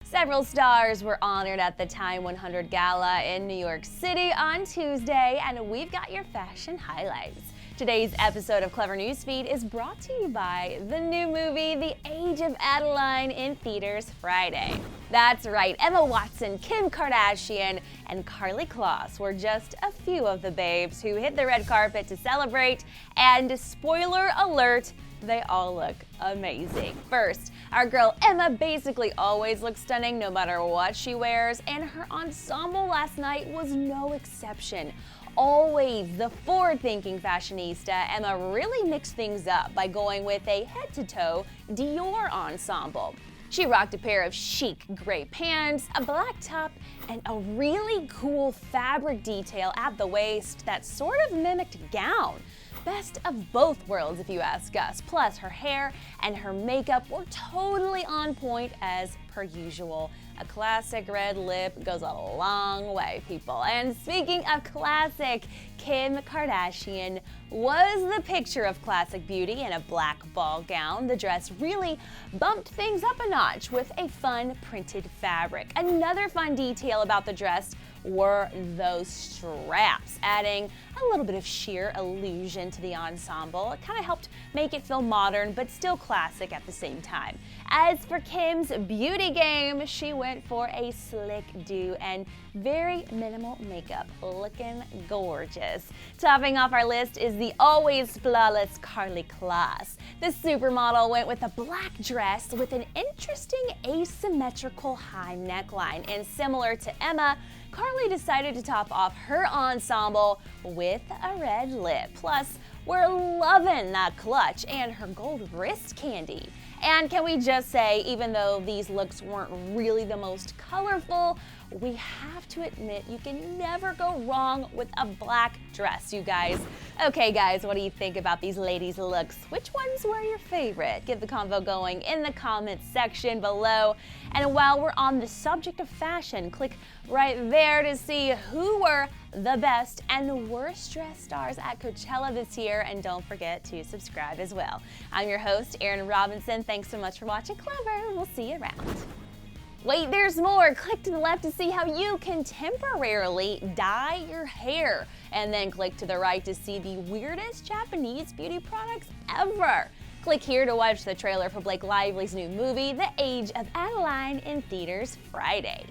Several stars were honored at the Time 100 Gala in New York City on Tuesday, and we've got your fashion highlights. Today's episode of Clevver News Feed is brought to you by the new movie, The Age of Adaline, in theaters Friday. That's right, Emma Watson, Kim Kardashian, and Karlie Kloss were just a few of the babes who hit the red carpet to celebrate, and spoiler alert, they all look amazing. First, our girl Emma basically always looks stunning no matter what she wears, and her ensemble last night was no exception. Always the forward-thinking fashionista, Emma really mixed things up by going with a head-to-toe Dior ensemble. She rocked a pair of chic gray pants, a black top, and a really cool fabric detail at the waist that sort of mimicked gown. Best of both worlds if you ask us. Plus, her hair and her makeup were totally on point as per usual. A classic red lip goes a long way, people. And speaking of classic, Kim Kardashian was the picture of classic beauty in a black ball gown. The dress really bumped things up a notch with a fun printed fabric. Another fun detail about the dress were those straps, adding a little bit of sheer illusion to the ensemble. It kind of helped make it feel modern but still classic at the same time. As for Kim's beauty game, she went for a slick do and very minimal makeup, looking gorgeous. Topping off our list is the always flawless Karlie Kloss. The supermodel went with a black dress with an interesting asymmetrical high neckline, and similar to Emma, Karlie decided to top off her ensemble with a red lip. Plus, we're loving that clutch and her gold wrist candy. And can we just say, even though these looks weren't really the most colorful, we have to admit you can never go wrong with a black dress, you guys. Okay guys, what do you think about these ladies' looks? Which ones were your favorite? Get the convo going in the comments section below. And while we're on the subject of fashion, click right there to see who were the best and worst dressed stars at Coachella this year. And don't forget to subscribe as well. I'm your host, Erin Robinson. Thanks so much for watching Clevver. We'll see you around. Wait, there's more. Click to the left to see how you can temporarily dye your hair. And then click to the right to see the weirdest Japanese beauty products ever. Click here to watch the trailer for Blake Lively's new movie, The Age of Adaline, in theaters Friday.